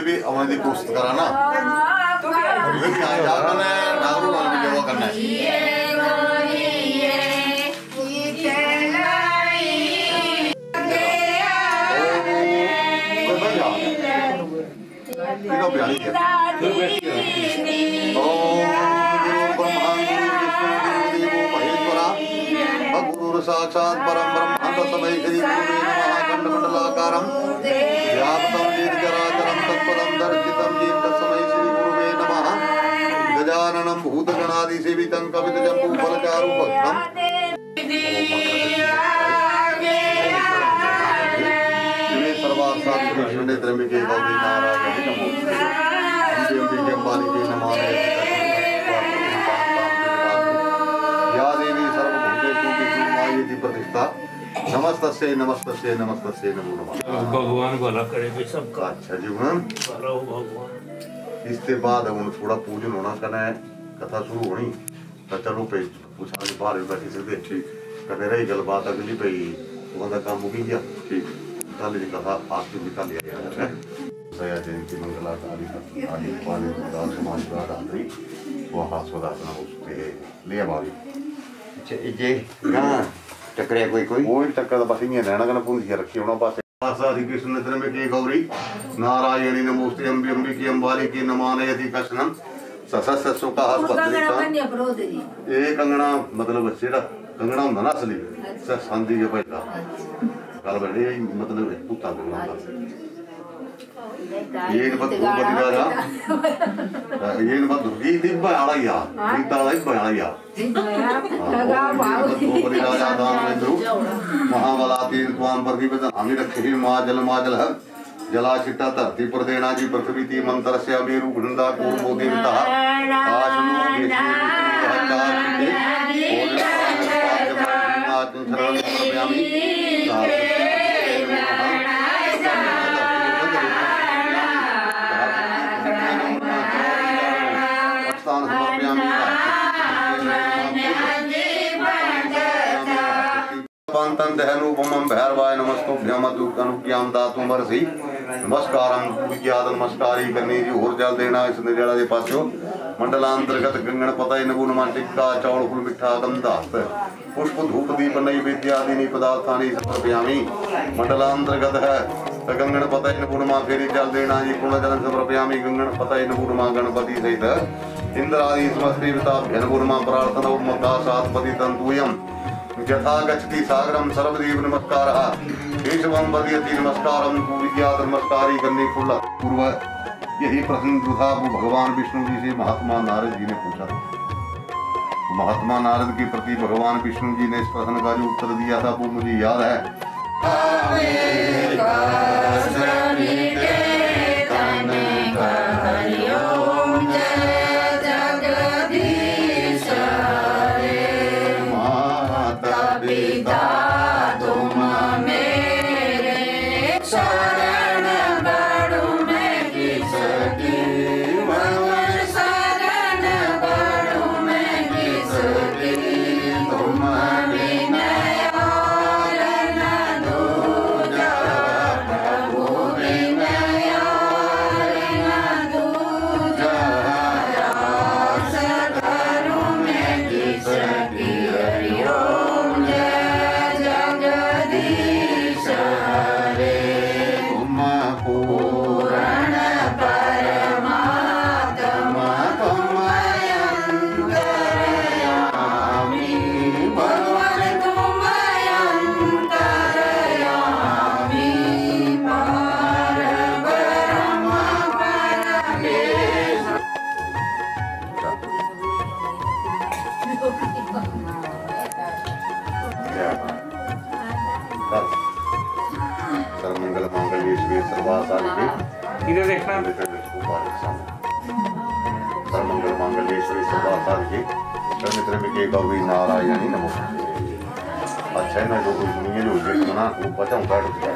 भी हमारी कोशिश करा ना नागरू जवा करना है साक्षात् परम ब्रह्म तस्मै श्री गुरुवे नमः खंडमंडलाकारं व्याप्तं येन चराचरं तत्पदं दर्शितं येन तस्मै श्री गुरुवे नमः गजाननं भूतगणादिसेवितं कपितजम्बूफलचारुभक्षणं शिवे सर्वार्थसाधिके त्र्यंबके गौरी नारायणी नमोस्तुते अम्बिके अम्बालिके नमः प्रतिष्ठा नमस्तस्यै नमस्तस्यै नमस्तस्यै नमो नमः। भगवान भला करे भी सबका। अच्छा जी भला हो भगवान। इसके बाद हम थोड़ा पूजन होना करना है कथा शुरू होनी तो चलो पे पूछा के बाहर बैठी सकते ठीक कदे रही गल बात अगली पे बंदा काम मुकी गया ठीक ताली की कथा आखिर निकाल लिया गया है दया जयंती मंगलाकारी आदि पानी दान समाज का रात्रि वो हास्यदासना उसके ले भाभी जे गां टकरे कोई टक्कर बस इं रहना कना पूंजी रखी होना पास हरि कृष्ण में के गौरी नारायणी नमोस्ते अम्बे अम्बिके अम्बालिके नमानयति कृष्णं ससस सुका ये कंगना मतलब जेड़ा कंगना हुंदा ना असली संधी के पहला गल बड़ी मतलब पुत्ता कंगना ये बद बड़ी राजा ये बद दुर्गी दिब्बा आळय्या दीताळय बयाळय्या बड़ी राजा दान में दो महाबलाती त्वाम प्रतिपद हामी रखे मां जल है जलाशिता धरती पर देना जी पृथ्वी ती मंत्र से अभी रूप नंदा को देवता आशनो समर्पयामि पंतन दहनूपमं भैरवाय नमस्तुभ्यं अनुज्ञां दातुं वरसी नमस्कारं विज्ञात नमस्कारी करनी जी और जल देना इस निर्जला दे पासो मंडलांतर्गत गंगण पतय नगुण टिक्का चौड़ फूल मिठा गंधास्त पुष्प धूप दीप नैवेद्य आदि पदार्थानि समर्पयामि मंडलांतर्गत है गंगण पतय नगुण फेरी जल देना जी पूर्ण जल समर्पयामि गंगण पतय नगुण गणपति सहित इंद्रादि समस्ते विताभ्य नगुण प्रार्थना उन्मत्ता सात्पति तंतुयम् यथा गच्छति सागरं सर्वदेव नमस्कारः केशवं वदयति नमस्कारं विज्ञात नमस्कारी करने पूर्व यही प्रश्न था वो भगवान विष्णु जी से महात्मा नारद जी ने पूछा। महात्मा नारद के प्रति भगवान विष्णु जी ने इस प्रश्न का जो उत्तर दिया था वो मुझे याद है। इधर देखना सर्वमंगल मांगल्येश्वरी सर्वासाधिके शरण्य गौरी नारायणी नमोस्तुते। अच्छा है ना जो दुनिया जो है ना वो बचाऊं काट दिया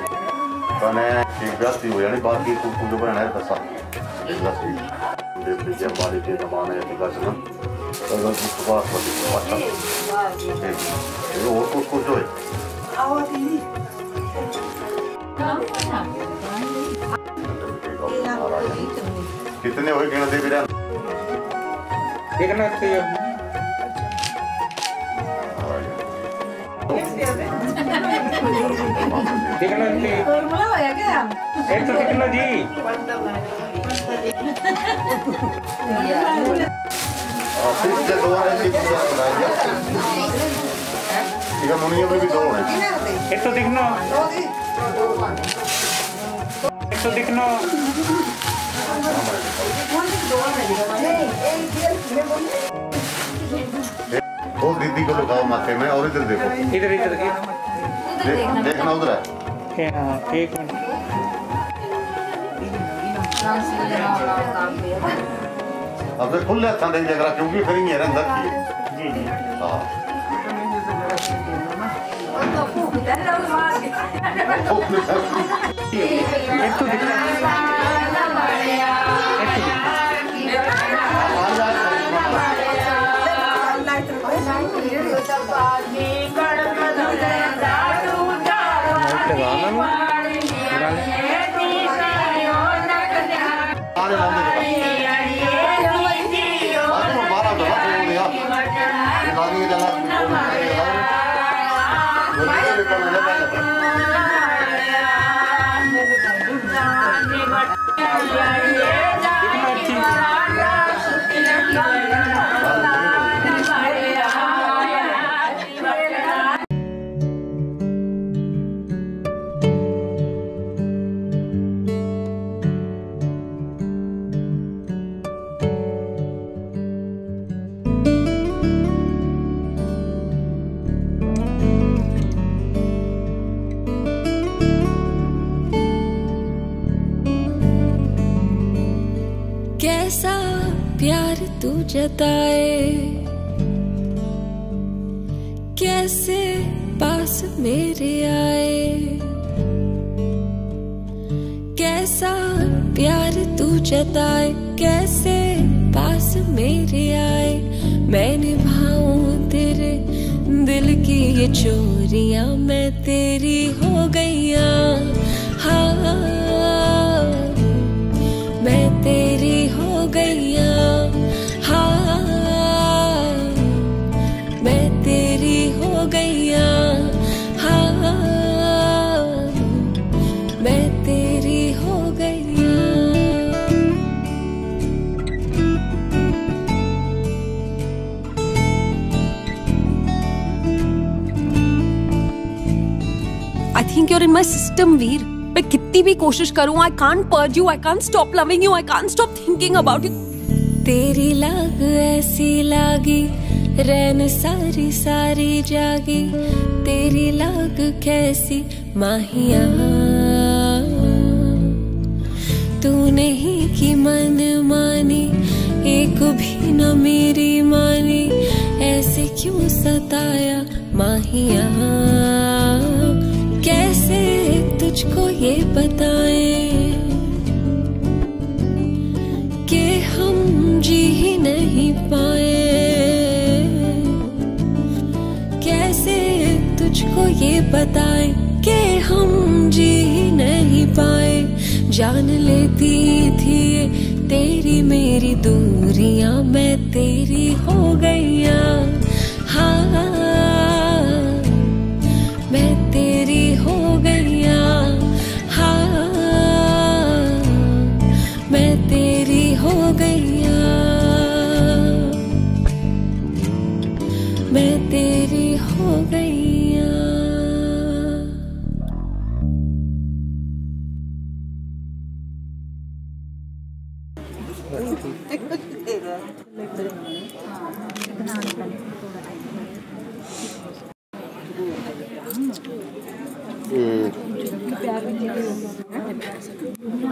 तने एक व्यक्ति हो यानी बाकी कुछ जो बना है दसा दसी देव विद्या वाली के जमाने के दर्शन अगर कुछ बात होती अच्छा ये और कुछ जो है आओ दीदी कितने हुए गिनती विरान देखना चाहिए देखना चाहिए फॉर्मूला होया क्या एक तो देखना जी फिर से दोबारा से पूरा बनाइए ठीक है मुनिया में भी दो हैं एक तो देखना एक तो देखना वो दीदी को लगाओ माथे में और इधर देखो इधर इधर देखना उधर है एक मिनट अब तो खुले हाथ देंगे अगर क्योंकि फिर ये अंदर की जी जी हां एक तो देखना कैसा प्यार तू जताए, कैसे पास मेरे आए। कैसा प्यार तू जताए, कैसे पास मेरे आए। मैं निभाऊं तेरे दिल की ये चोरियां, मैं तेरी हो गईया। हाँ मैं तेरी हो गईया। हाँ मैं तेरी हो गईया। हाँ मैं तेरी हो गईया। I think you're in my system, वीर। मैं कितनी भी कोशिश करूं, I can't purge you, I can't stop loving you, I can't stop thinking about you. तेरी लाग ऐसी लागी, रैन सारी सारी जागी। तेरी लाग कैसी माहिया, तूने ही की मन मानी, एक भी न मेरी मानी। ऐसे क्यों सताया माहिया, कैसे तुझको ये बताएं कि हम जी ही नहीं पाए। कैसे तुझको ये बताएं कि हम जी ही नहीं पाए। जान लेती थी तेरी मेरी दूरियां, मैं तेरी हो गईया। हाँ मैं तेरी हो गईया। हाँ मैं तेरी हो गईया। मैं तेरी हो गईया।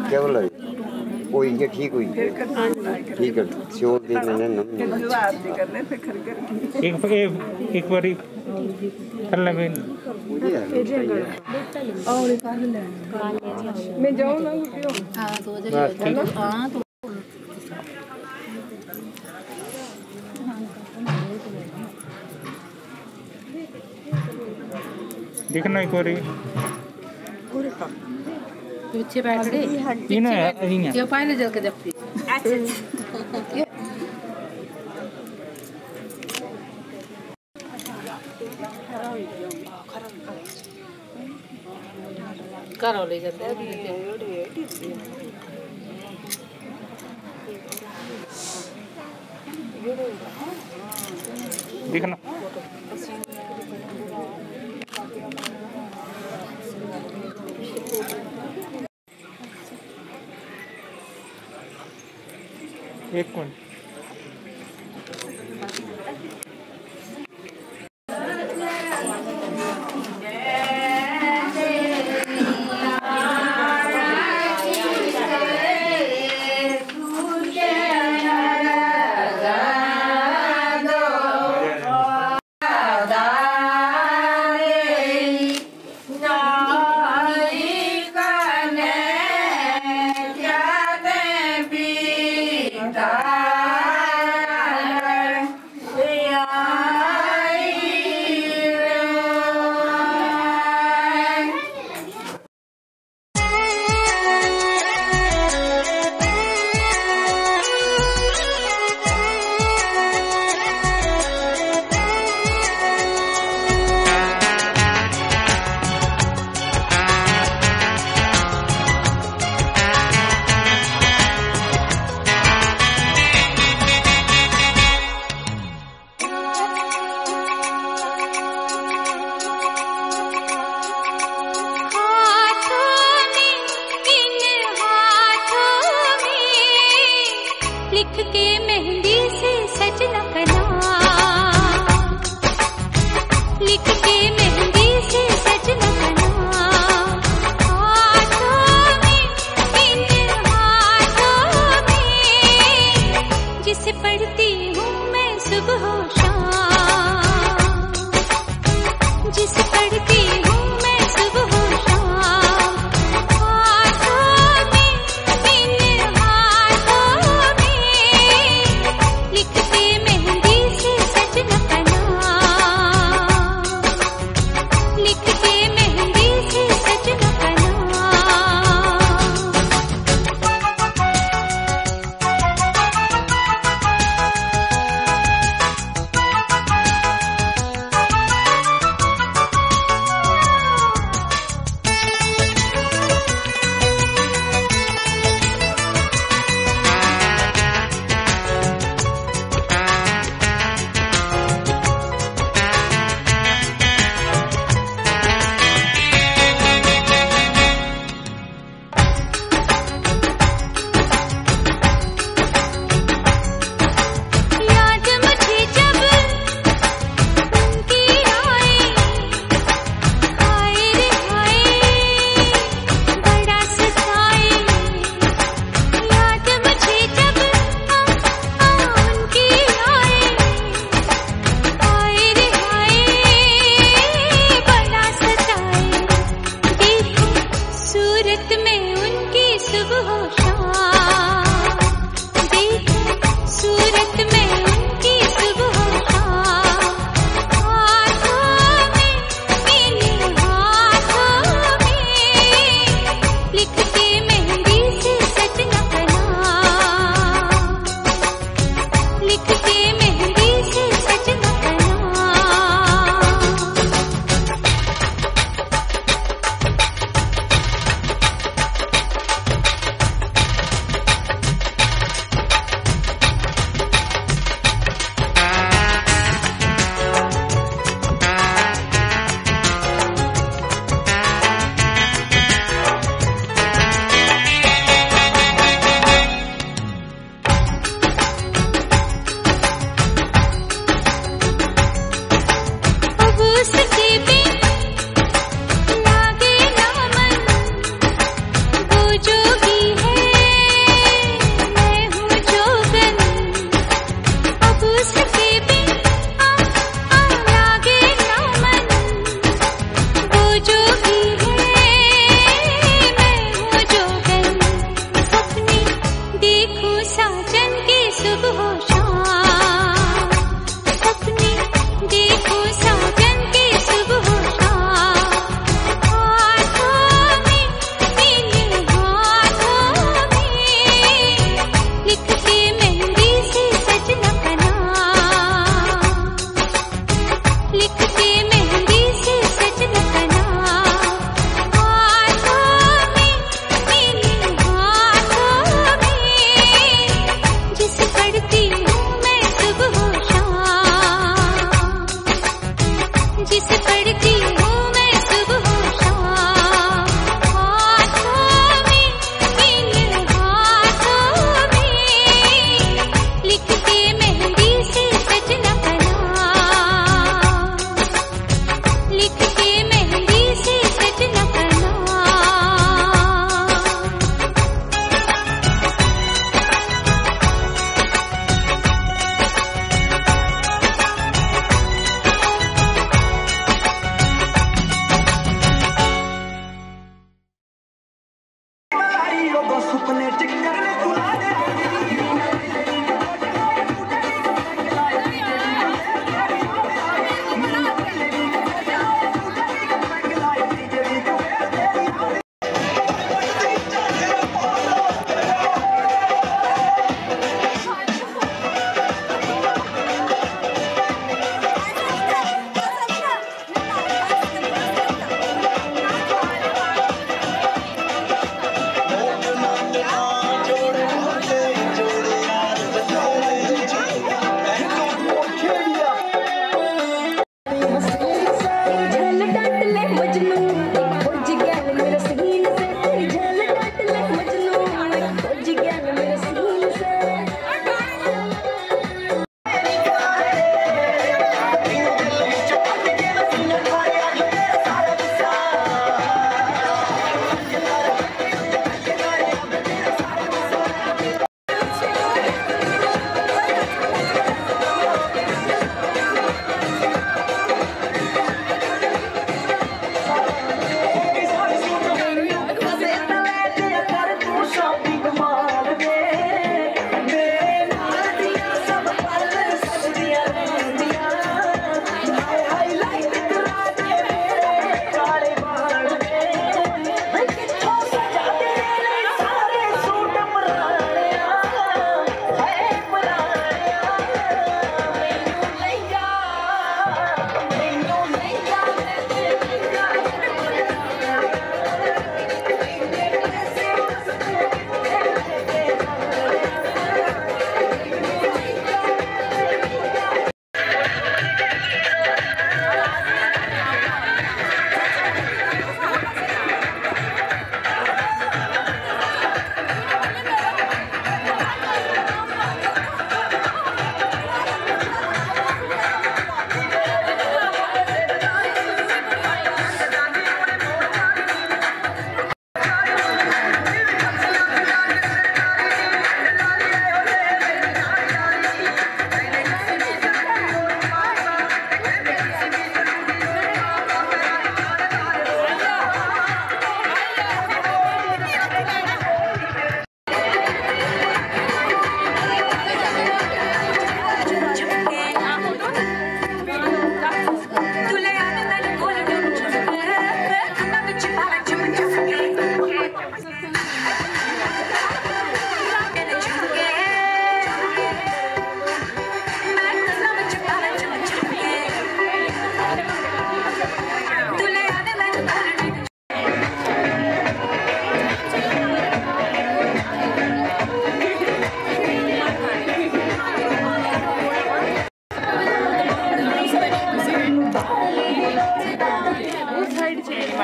क्या बोला कोई क्या ठीक हुई ठीक है श्योर दे देने एक बारी कर ले मैं जाऊँ ना देखना एक बारी पीछे बैठ रहे जो पहले जल के जपती। करो ले जाते देखना एक मिनट जिसे पढ़ती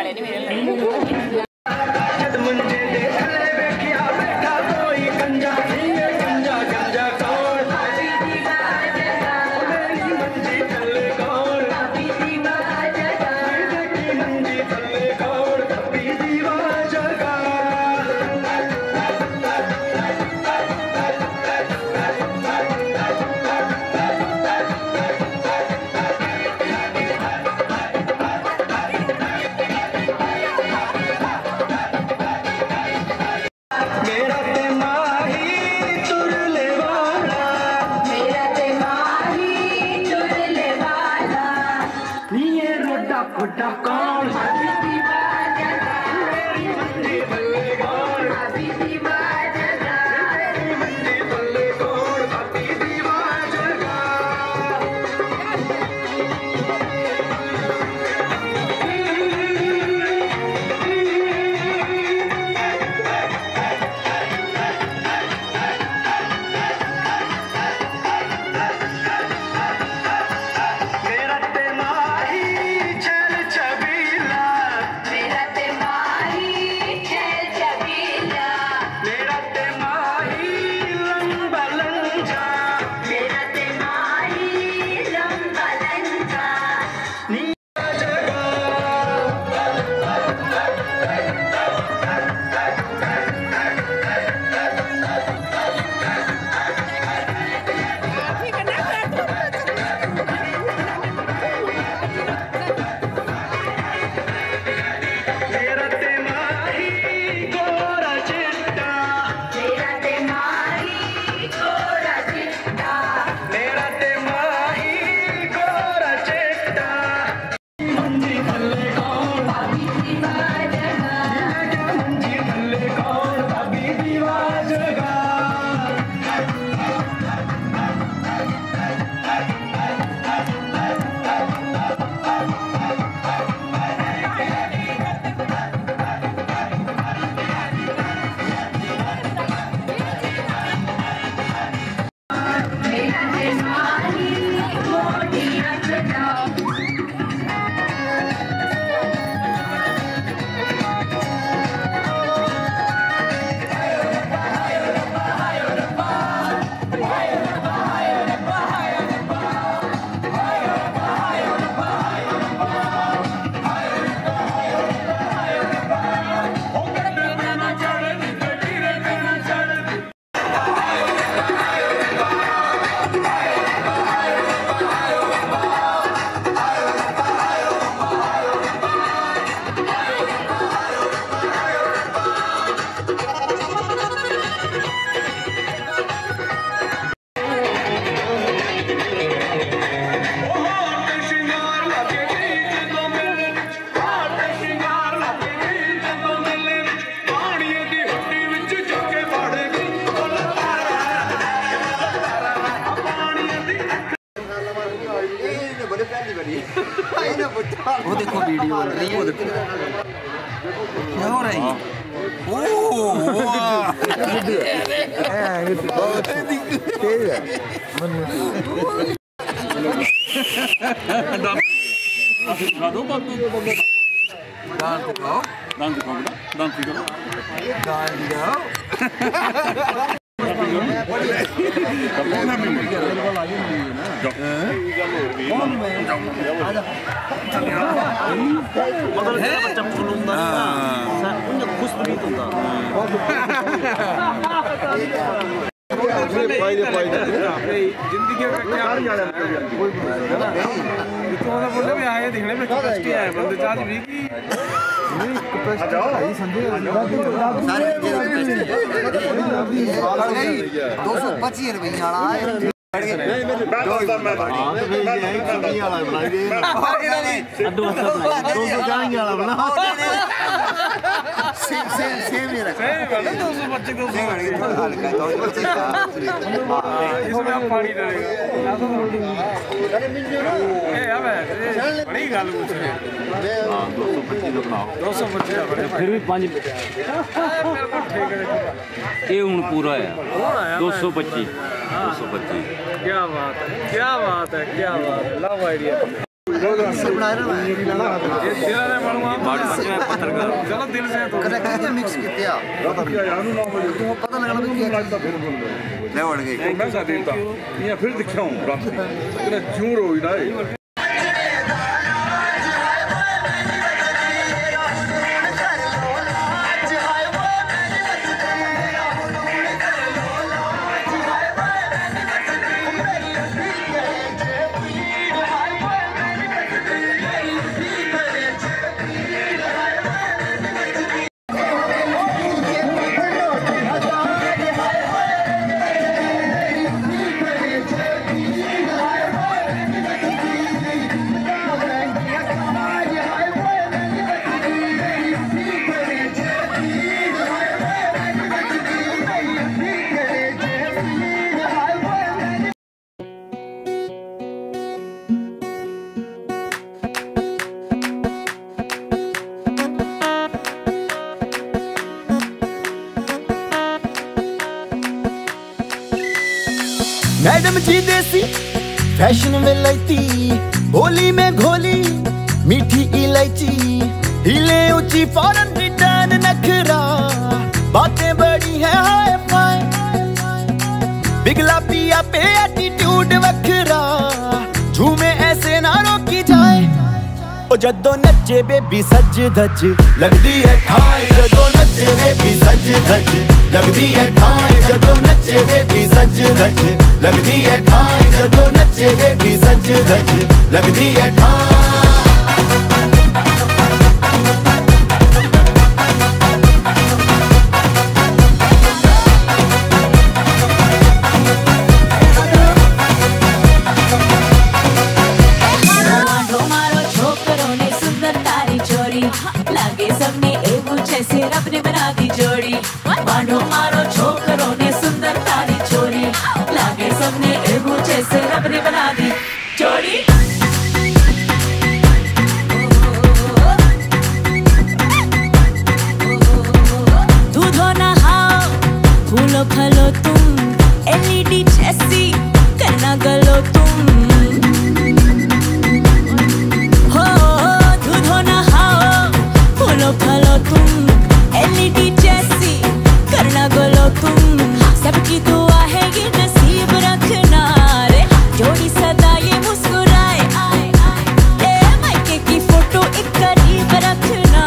वाले नहीं मेरे वो देखो वीडियो बन रही है, वो देखो क्या हो रहा है। बहुत तेज है। फिर भी 5 ये हूँ पूरा है 225 क्या बात है, क्या बात है, क्या बात है, लव आइडिया। चलो दिल से तो मिक्स किया पता लगा ले बढ़ गई मैं सा देता ये फिर दिखाऊं तेरा झूर होई ना मैडम जी देसी फैशन में लैती होली में घोली मीठी इलायची हिले ऊंची फॉरन रिटर्न नखरा बातें बड़ी है हाय फाय बिगला पिया पे एटीट्यूड वखरा झूमे ऐसे ना रोकी जाए ओ जदों नचे बेबी सज धज लगदी है ठाई जदों नचे बेबी सज धज लगदी है ठाई जदों नचे बेबी सज धज लगदी है ठाई जदों नचे बेबी सज धज लगदी है ठाई अपने बना दी जोड़ी मांडो मारो छोकरों ने सुंदर तारी छोरी लागे सबने एगो जैसे अपने बना दी जोड़ी दूधो नहाओ फूलो फलो तुम एलईडी जैसी करना गलो तुम हो दूधो नहाओ फूलो फलो तुम एलईडी जैसी करना गोलो तुम सबकी दुआ है ये नसीब रखना रे जोड़ी सदा ये मुस्कुराए ए मायके की फोटो एक करीब रखना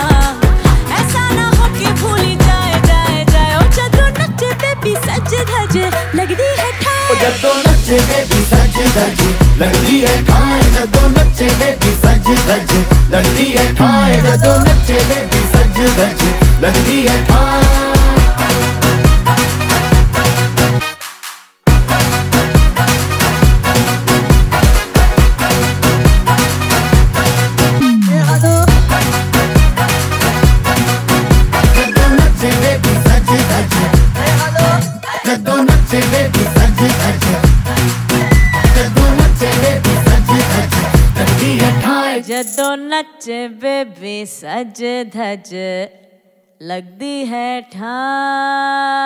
ऐसा ना हो कि भूली जाए ओ जदों नचे बेबी सज धज लगदी है ठाई ओ जदों नचे बेबी सज धज लगदी है ठाई जदों नचे बेबी सज धज लगदी है ठाई जदों नचे बेबी सज धज लगदी है ठाई जदों नचे बेबी सज धज लगदी है ठाई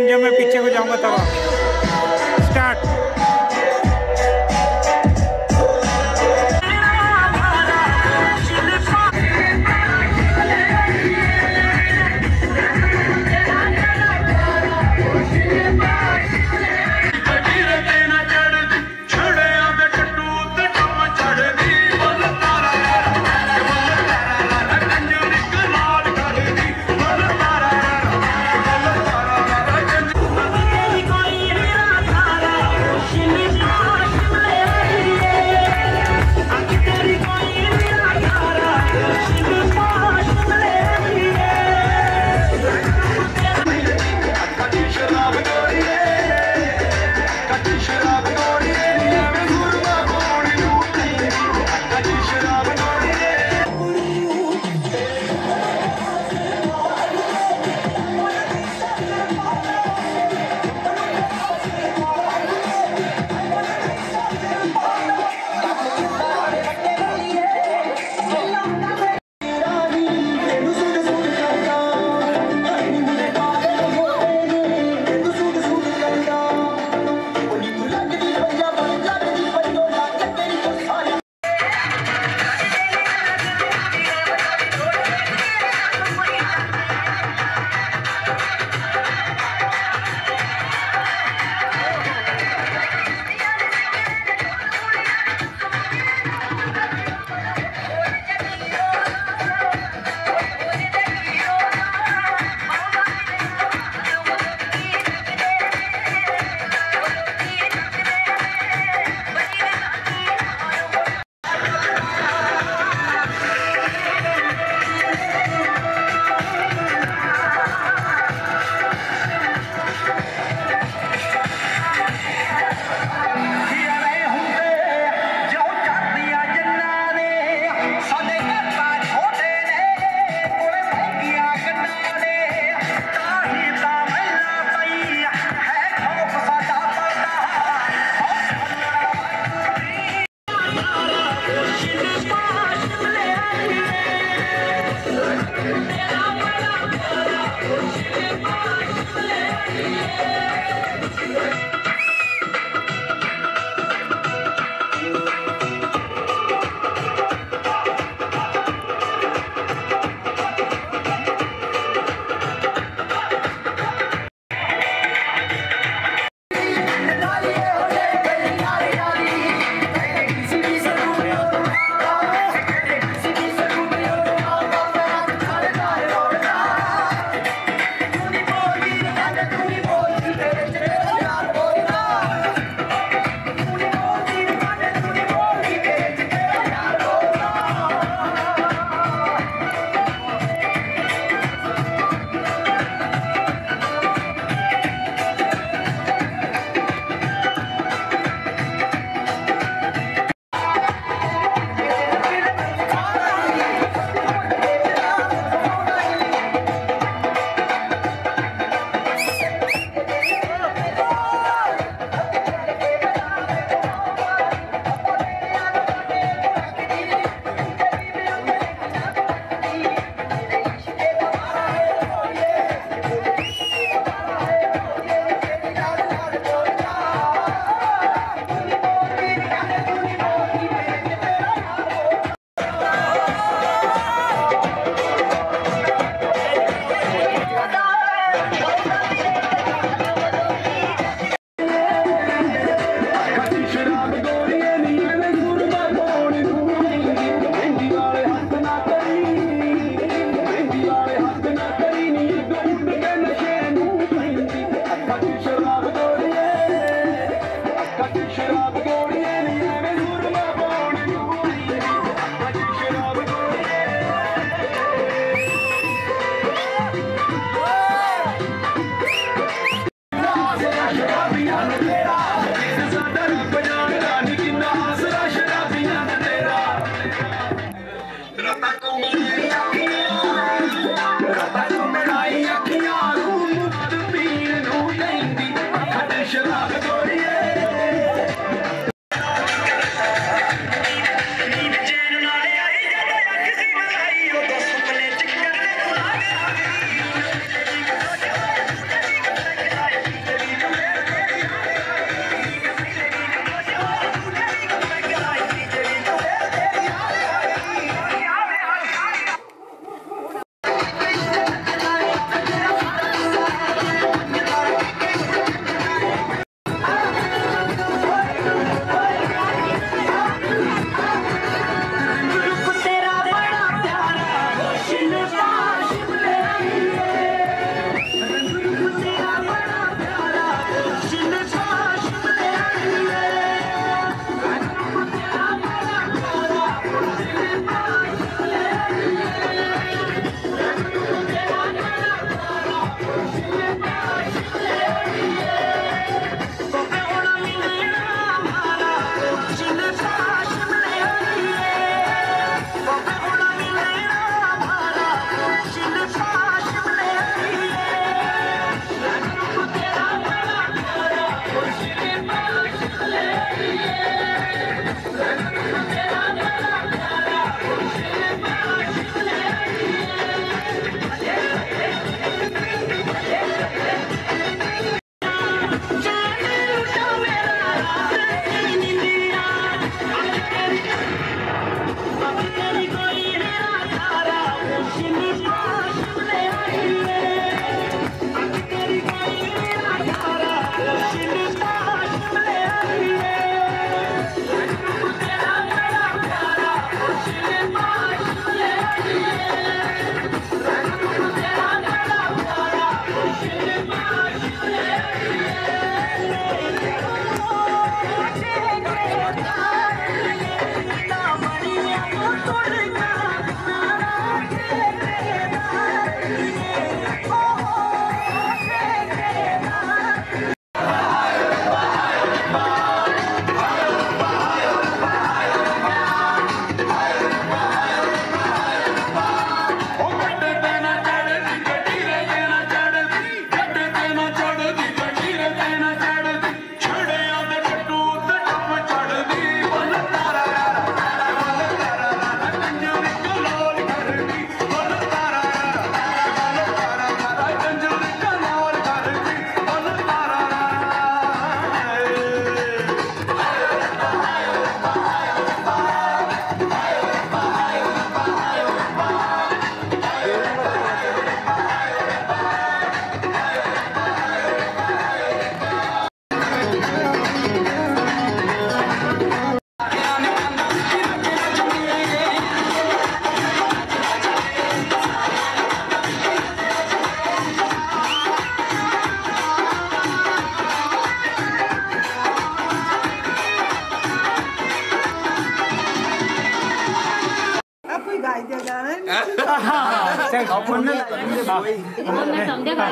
एक्शन जब मैं पीछे को जाऊंगा तब स्टार्ट। कोई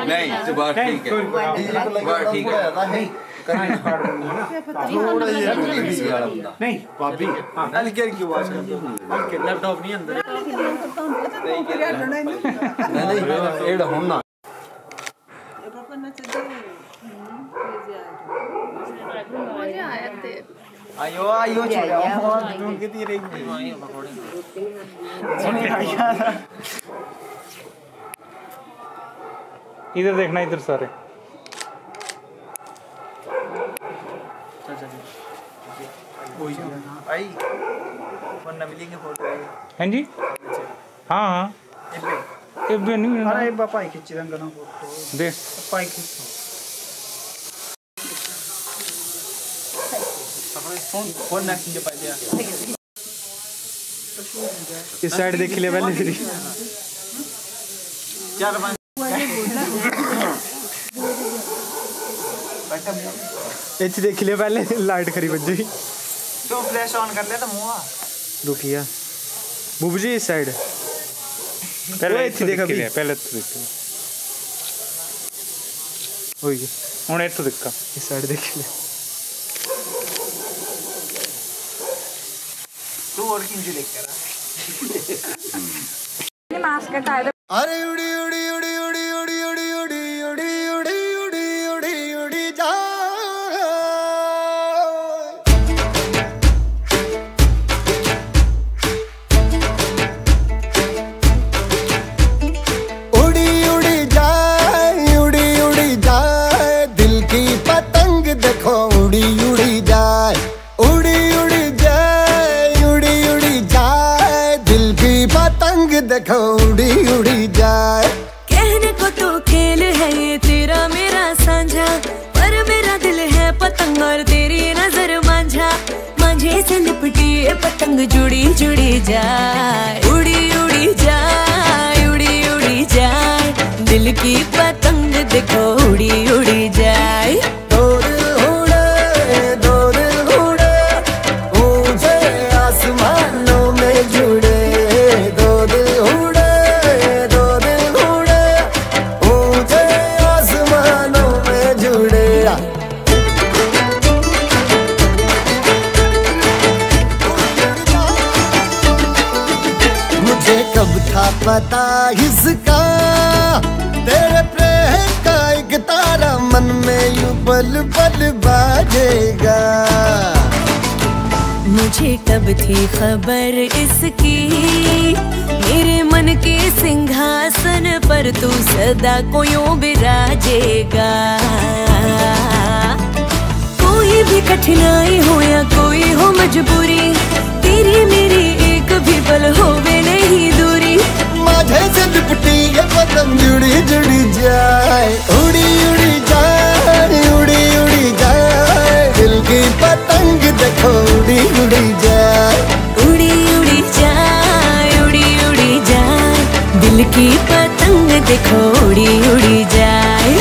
नहीं तो बात ठीक है, बात ठीक है। नहीं भाभी लैपटॉप नहीं अंदर एड़ा होना आयो आयो कितनी रही इधर देखना, इधर सारे आई वरना मिलेंगे फोटो हैं जी। हाँ हाँ ये भी नहीं मिलना। अरे बापा खींची रंग ना फोटो दे पाई खींच फोन ना खींचे पाई दिया इस साइड देख ले पहले तेरी चार पांच एच देख ले पहले, लाइट खरी बज गई तो फ्लैश ऑन कर ले तो मुंह रुकिया बुबू जी इस साइड पहले इत्थे देख अभी पहले तो देख होई हुन इत्थे देख इस साइड देख ले तू और किंजू देख कर मास्क हटा दे। अरे उड़ी उड़ी उड़ी उड़ी उड़ी उड़ी उड़ी उड़ी उड़ी उड़ी उड़ी उड़ी जा उड़ी उड़ी जाए उड़ी उड़ी जाए दिल की पतंग देखो उड़ी उड़ी जाए उड़ी उड़ी जाए उड़ी उड़ी जाए दिल की पतंग देखो उड़ी उड़ी जाए। कहने को तो खेल है ये तेरा मेरा साझा, पर मेरा दिल है पतंग और तेरी नजर मांझा। मांझे से लिपटी ये पतंग जुड़ी जुड़ी जाए उड़ी उड़ी जाए उड़ी उड़ी जाए दिल की पतंग देखो उड़ी उड़ी जाए। दो दिल उड़े ऊंचे आसमानों में जुड़े दो दिल उड़े ऊंचे आसमानों में जुड़े। मुझे कब था पता इसका तेरे प्रेम का एक तारा मन में यूं पल पल बाजेगा। मुझे कब थी खबर इसकी मेरे मन के सिंहासन पर तू सदा को यूं बिराजेगा। कोई भी कठिनाई हो या कोई हो मजबूरी तेरी मेरी एक भी पल होवे नहीं दूरी। माझे से लिपटी ये पतंग जुड़ी जुड़ी जाए उड़ी उड़ी जाए उड़ी उड़ी जाए दिल की पतंग देखो उड़ी उड़ी जाए उड़ी उड़ी जाए उड़ी उड़ी जाए दिल की पतंग देखो उड़ी उड़ी जाए।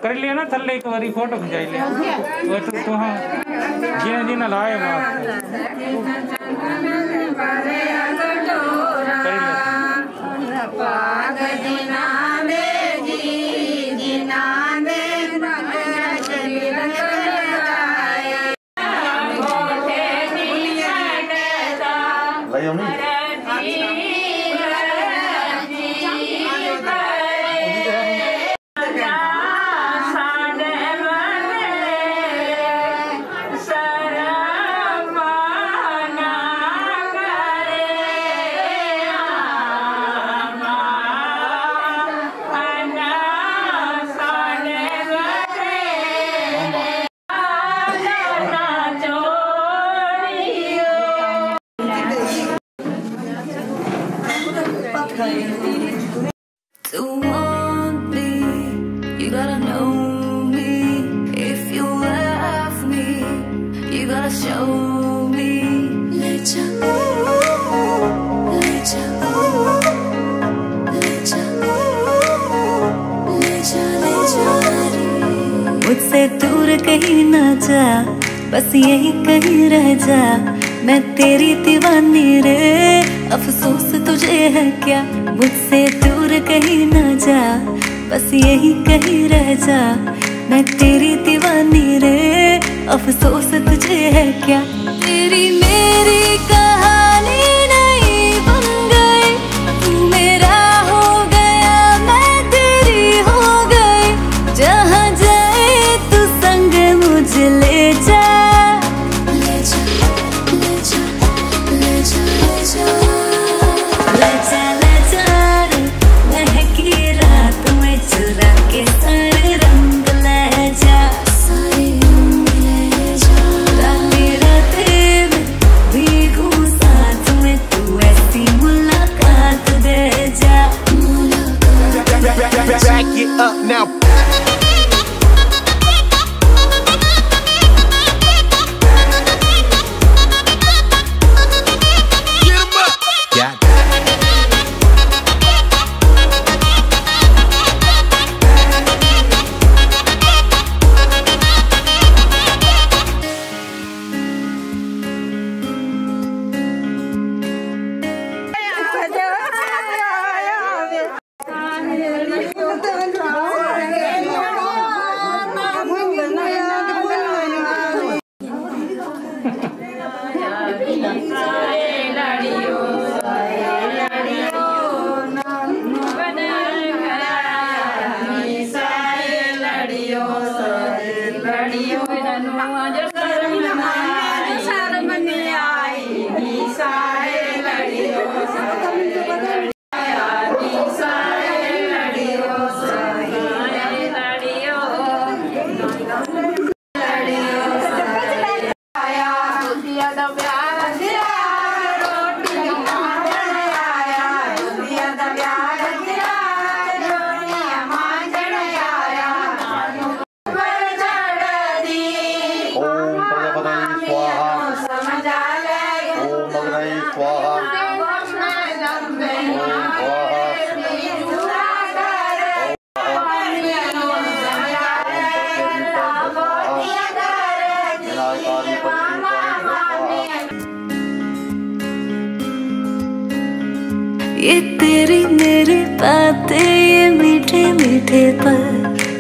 कर लिया ना थल्ले एक बारी फोटो खिंचाई ले वो तो हाँ जिना जिना लाए तू मुझसे दूर कहीं ना जा, बस यही कहीं रह जा, मैं तेरी दीवानी रे, अफसोस तुझे है क्या। मुझसे दूर कहीं ना जा, बस यही कहीं रह जा, मैं तेरी दीवानी रे, अफसोस तुझे है क्या। तेरी मेरी कहानी नहीं बन गई, तू मेरा हो गया, मैं तेरी हो गई, जहाँ जाए तू संग मुझे ले जा, ले जा, ले जा, ले जा, ले जा, ले जा, ले जा रे, महकी रात में चुरा के सारे रंग ले जा, सारे रंग ले जा, रातें रातें में भीगू साथ में, तू ऐसी मुलाकात दे जा, मुलाकात। Back it up now. ये तेरी मेरी बातें, ये मीठे मीठे पल,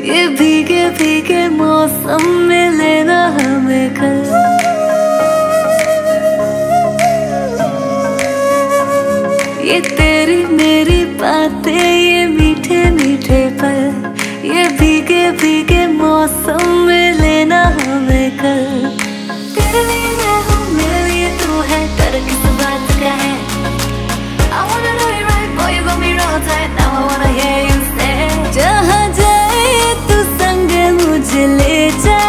ये भीगे भीगे मौसम में लेना हमें कल। ये तेरी मेरी बातें, ये मीठे मीठे पल, ये भीगे भीगे मौसम में लेना हमें कल। तेरे लिए मैं हूँ, मेरे लिए तू है, डर किस बात का है। I wanna know you right, boy, you got me real tight. Now I wanna hear you say, जहाँ जाए तू संग मुझे ले जा,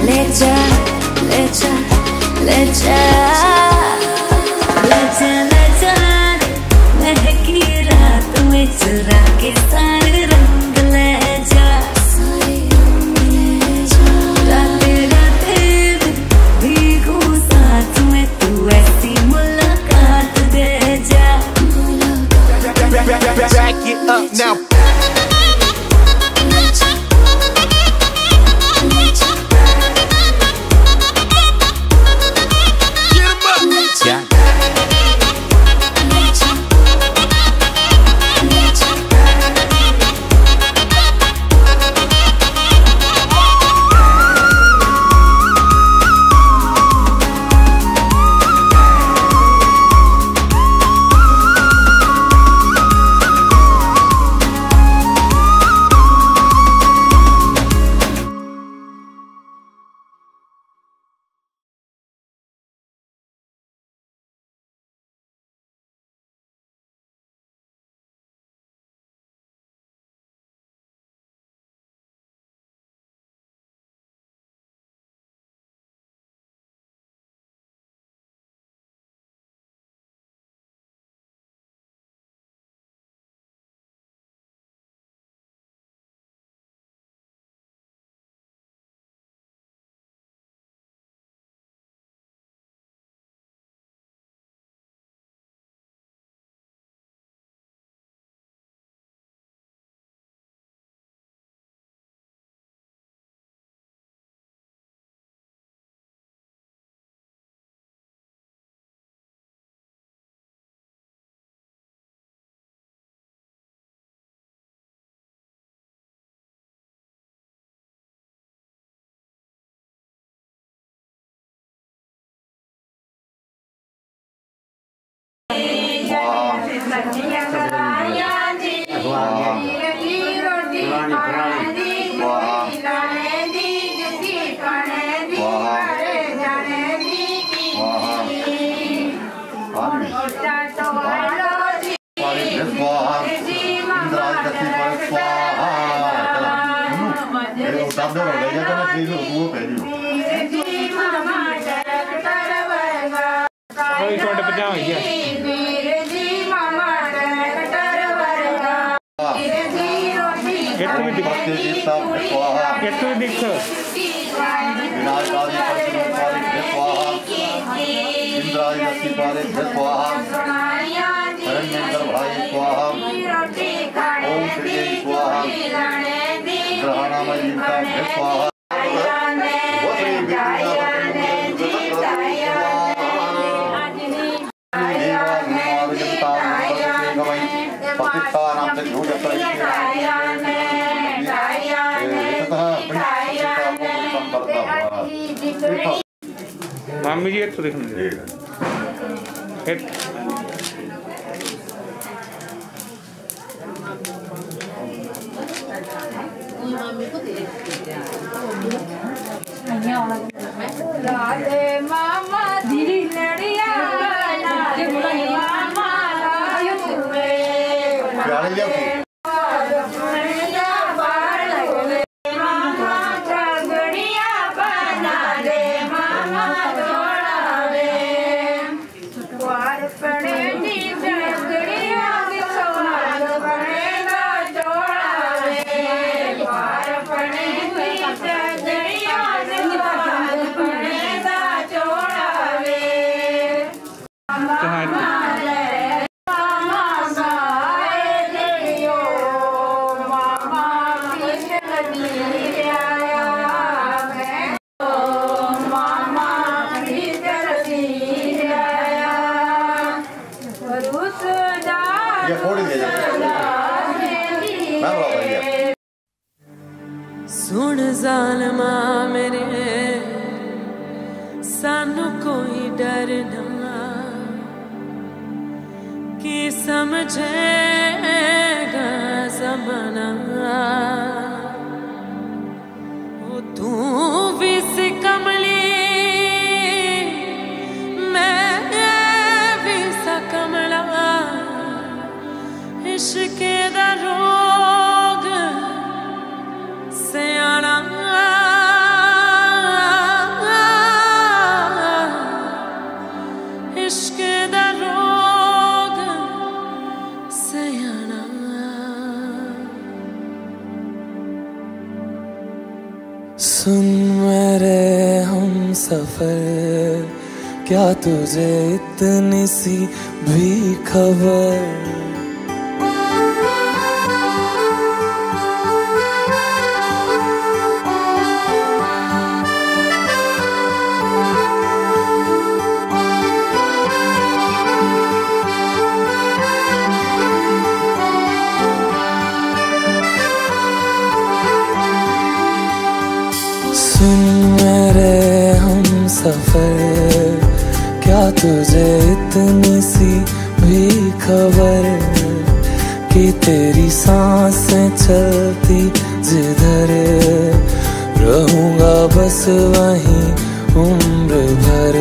ले जा, ले जा, ले जा, ले जा, ले जा, महकी रात में चुरा के सारे रंग ले जा, सारे रंग ले जा, रातें रातें में भीगू साथ में, तू ऐसी मुलाकात दे जा, Back it up now. मामी जी तो देखने मामा धीरे लड़िया सुन ज़ालिमा मेरे सानू कोई डर ना कि समझेगा ज़माना वो तू भी सिकमली मैं भी सकमला इश्क़ दा रोग सयाना इश्क़ दा रोग सयाना सुन मेरे हम सफर क्या तुझे इतनी सी भी खबर सुन मेरे हम सफर क्या तुझे इतनी सी भी खबर कि तेरी सांसें चलती जिधर रहूंगा बस वहीं उम्र भर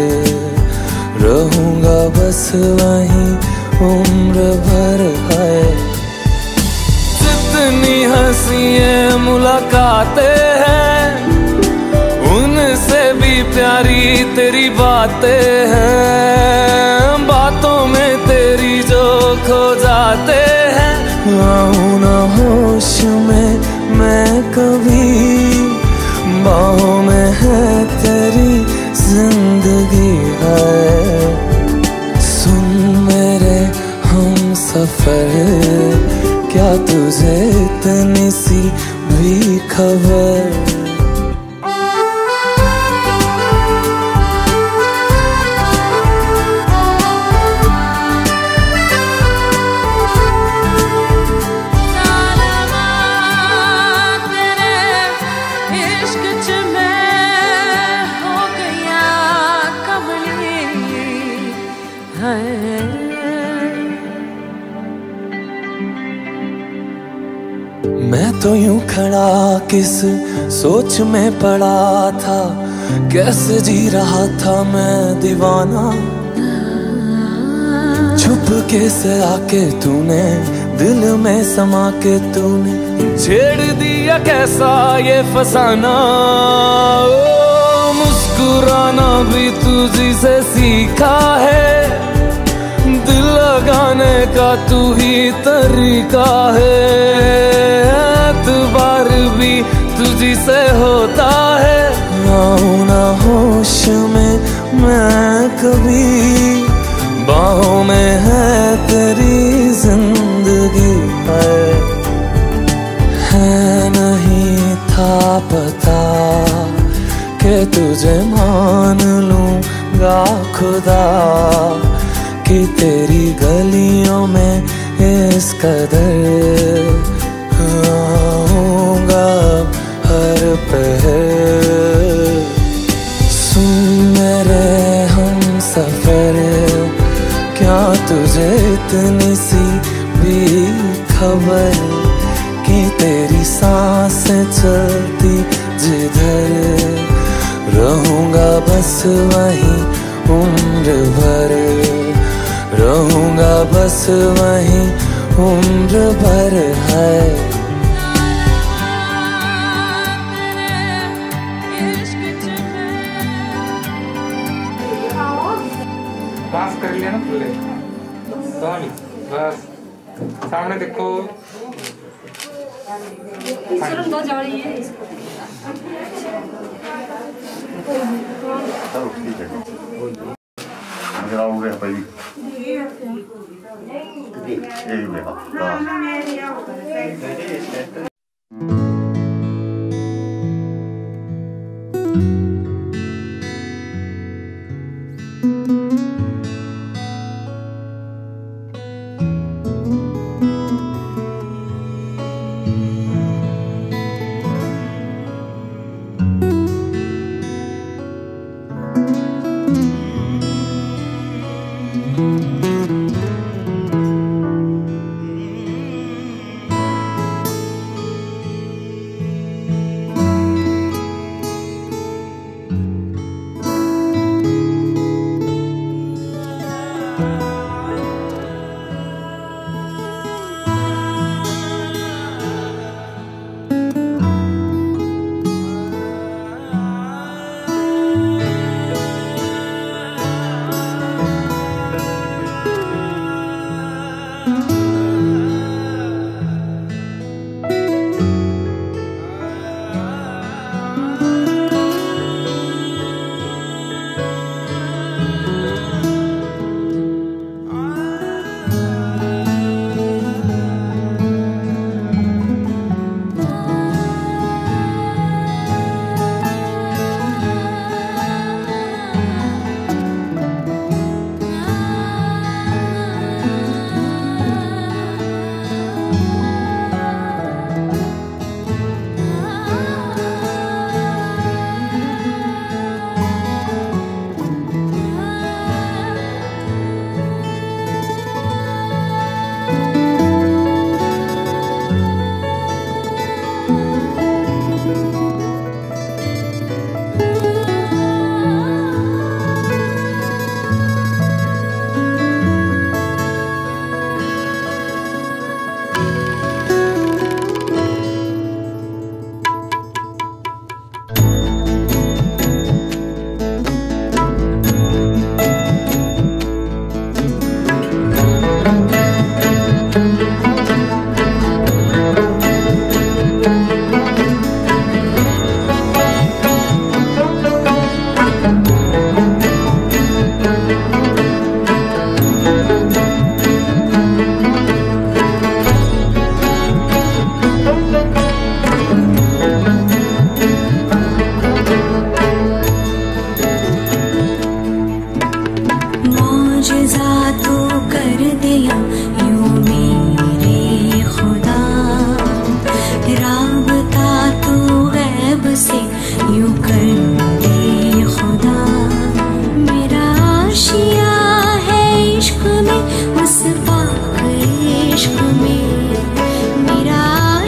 रहूंगा बस वहीं उम्र भर है जितनी हंसी मुलाकातें हैं उनसे भी प्यारी तेरी बातें हैं बातों में तेरी जो खो जाते हैं आऊं ना होश में मैं कभी बाहों में है तेरी जिंदगी है सुन मेरे हम सफर क्या तुझे इतनी सी भी खबर मैं तो यूं खड़ा किस सोच में पड़ा था, कैसे जी रहा था मैं दीवाना। छुप के से आके तूने दिल में समा के तूने छेड़ दिया कैसा ये फसाना। ओ मुस्कुराना भी तुझी से सीखा है, दिल लगाने का तू ही तरीका है। एतबार भी तुझी से होता है, आऊं ना होश में मैं कभी, बाहों में है तेरी जिंदगी है नहीं था पता कि तुझे मान लूंगा खुदा, कि तेरी गलियों में इस कदर आऊंगा हर पहर। सुन मेरे हम सफर, क्या तुझे इतनी सी भी खबर कि तेरी सांसें चलती जिधर, रहूंगा बस वहीं उम्र भर, रहूंगा बस वहीं उम्र भर है। पास कर लिया ना खुले बस सामने देखो। चलो ठीक है, मेरा हो गया भाई। यही मेरा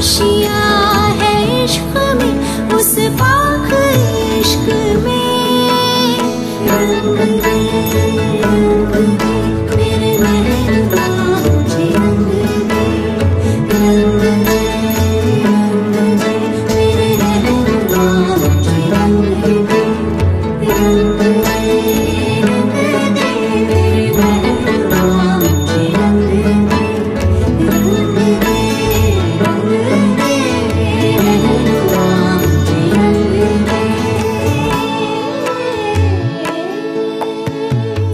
खुशियाँ है इश्क में, उस पाक इश्क में रंग दे मेरे महबूबा, मुझे रंग दे, रंग दे, रंग दे मेरे महबूबा, मुझे रंग दे, रंग दे, रंग दे मेरे महबूबा, मुझे रंग दे, रंग दे, रंग दे महबूबा, मुझे रंग दे।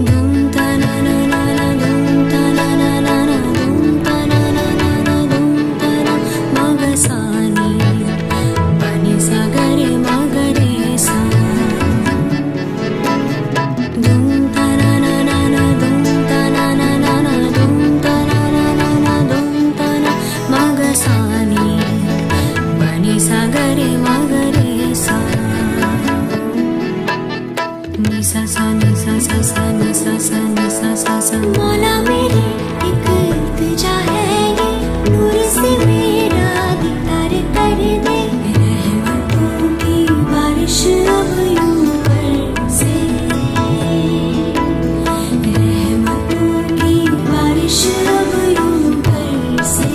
धूम ता ना ना ना ना, धूम ता ना ना ना ना, धूम ता ना ना ना ना, धूम ता ना मगसानी बनी सागरे मगरे सा। धूम ता ना ना ना ना, धूम ता ना ना ना ना, धूम ता ना ना ना ना, धूम ता ना मगसानी बनी सागरे मगरे सा। नि सा सा नि सा सा सा नि सा सा नि सा सा सा। मौला मेरी एक इल्तिजा है ये, नूर से मेरा दीदार कर दे, रहमतों की बारिश अब यूं बरसे, रहमतों की बारिश अब यूं बरसे।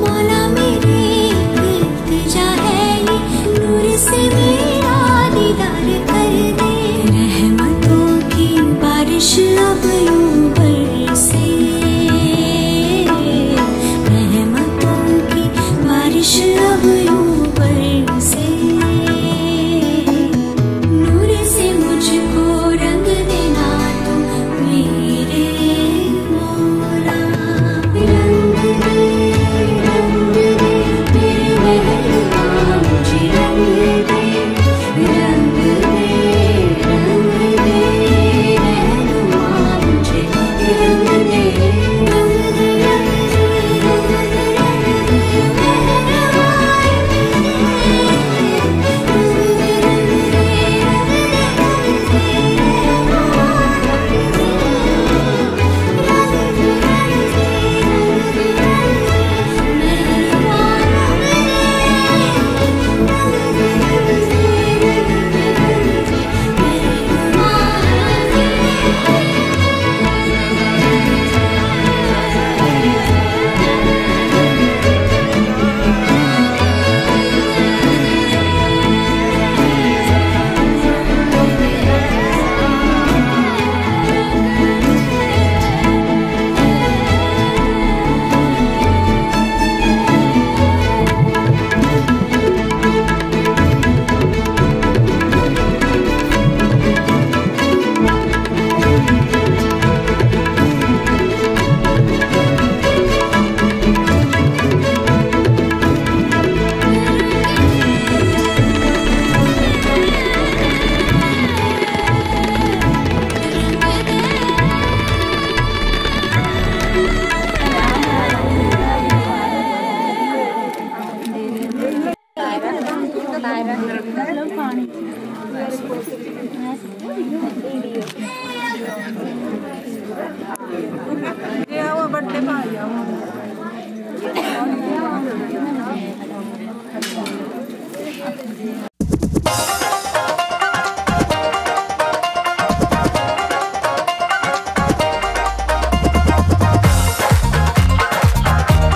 मौला मेरी एक इल्तिजा है ये, नूर से मेरा दीदार कर दे, रहमतों की बारिश अब यूं बरसे, रहमतों की बारिश अब यूं बरसे। नूर से मुझको रंग देना तू मेरे मौला, रंग दे, रंग दे मेरे महबूबा, मुझे रंग दे, रंग दे, रंग दे महबूबा, मुझे रंग दे, रंग दे, रंग दे, रंग दे, रंग दे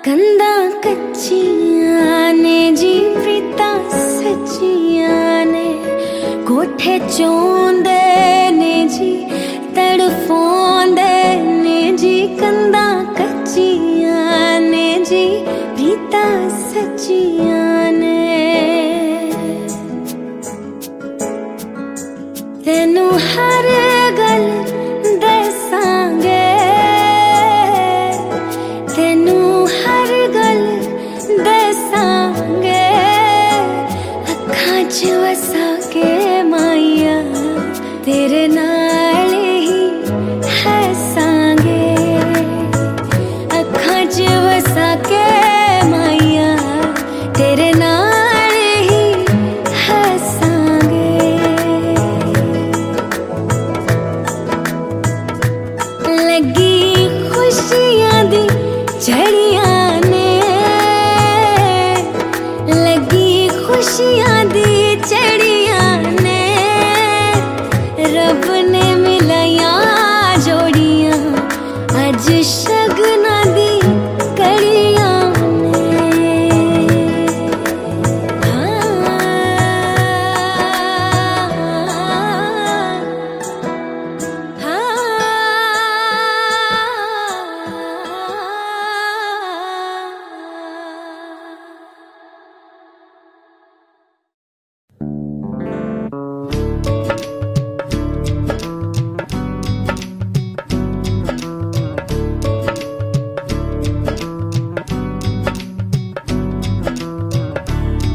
कंदा कच्चियां ने जी प्रीता सच्चियां ने कोठे चोंदे ने जी तड़फोंदे ने जी कंदा कच्चियां ने जी प्रीता सच्चियां ने तेनू हर गल दसांगे तेनू हर गल दसांगे अखां च वसा के माइया तेरे नाल ही हसांगे अखां च वसा के माइया तेरे नाल ही हसांगे लगी खुशियां दी झड़ियां ने लगी खुशियां दी झड़ियां ने रब ने मिलाया जोड़ियां अज शगना दी कड़ियां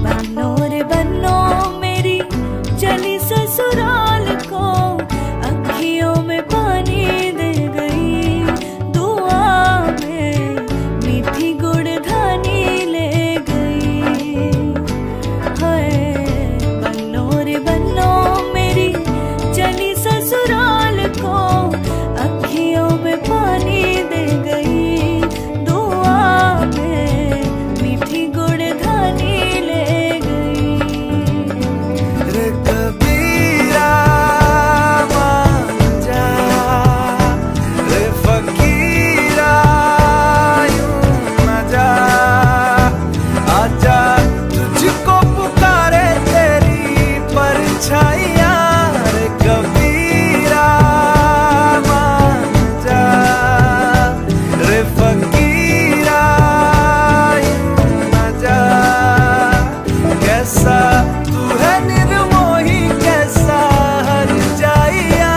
बनो रे बनो मेरी चली ससुराल को अखियों में पानी दे गई दुआ में मीठी गुड़ धानी ले गई हाय बनो रे बनो मेरी चली ससुराल को अखियों में पानी दे गई दुआ में मीठी गुड़ धानी ले रे कबीरा मान जा रे फकीरा यूं न जा आजा तुझको पुकारे तेरी परछाइयां रे कबीरा मान जा रे फकीरा यूं न जा कैसा तू है निर्मोही कैसा हर जाइया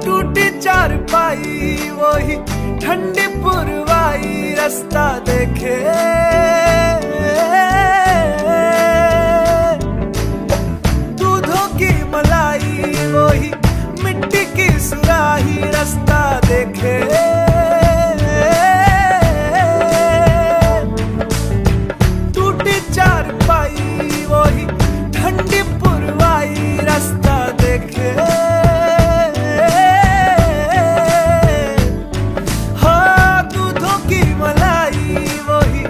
टूटी चारपाई वही ठंडी पुरवाई रास्ता देखे दूधों की मलाई वही मिट्टी की सुराही रास्ता देखे टूटी चारपाई वही ठंडी पुरवाई रास्ता देखे हाँ दूधों की मलाई वही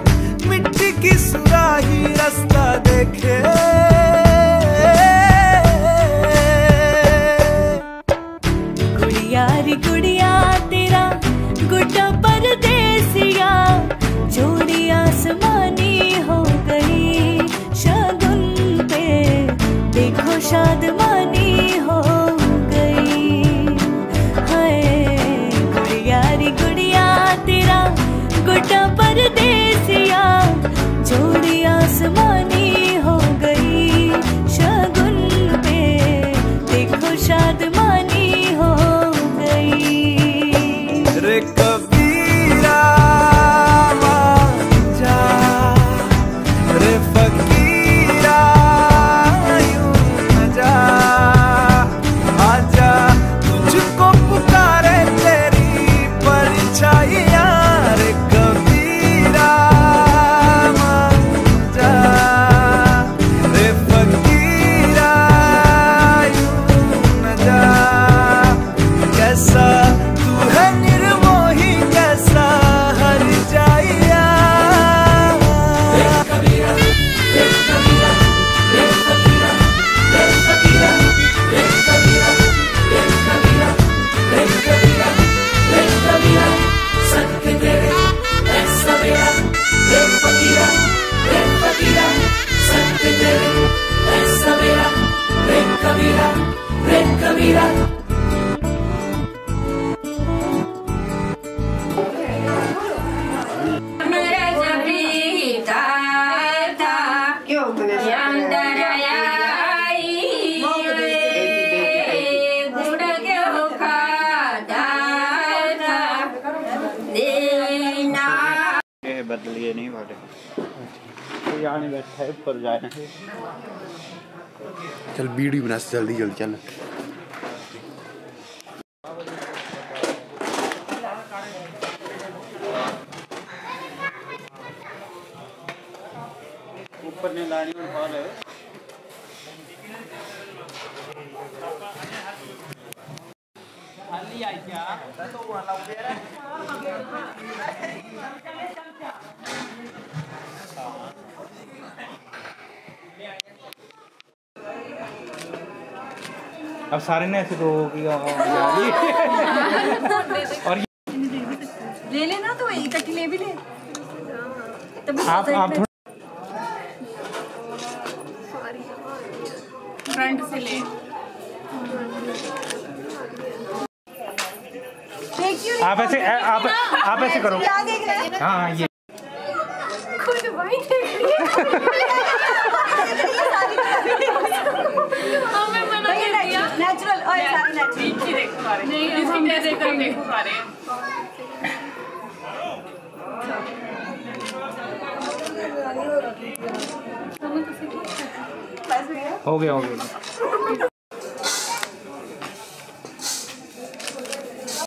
वाले कोई आने बैठा है ऊपर जाए। चल वीडियो बना जल्दी जल्दी चल। ऊपर ने लानी उठा ले। खाली आई क्या तो वहां लग गया अब सारे ने ऐसे तो और ले लेना तो इकट्ठी ले भी ले। आप थोड़ा फ्रंट से ले। आप ऐसे करो। हाँ ये खुद भाई देख रही है। हमें मना कर दिया। नेचुरल और सारे नेचुरल देखो सारे। नहीं हम देखो सारे। हो गया